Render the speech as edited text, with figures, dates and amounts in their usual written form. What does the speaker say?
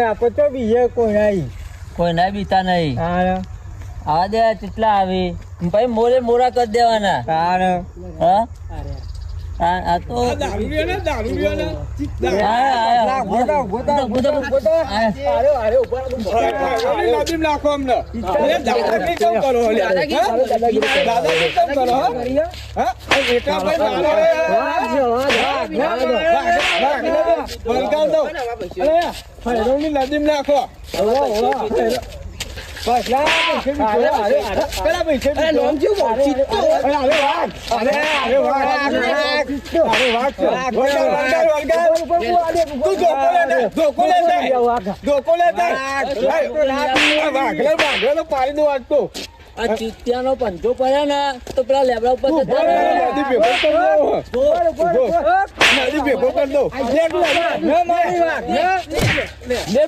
આપણે તો બીજે કોઈ ના બીતા નહીં. હા આવા દે કેટલા આવી ભાઈ મોરે મોરા કરી દેવાના. હા આ તો નાખો અમને દાદાગીરી કેમ કરો દાદાગીરી કેમ કરો નદીમ નાખો પાડી દો વાગતો આ ચિત્યાનો પંચો પડ્યા ને તો પેલા લેબડા ઉપર નદી ભેગો કરી દો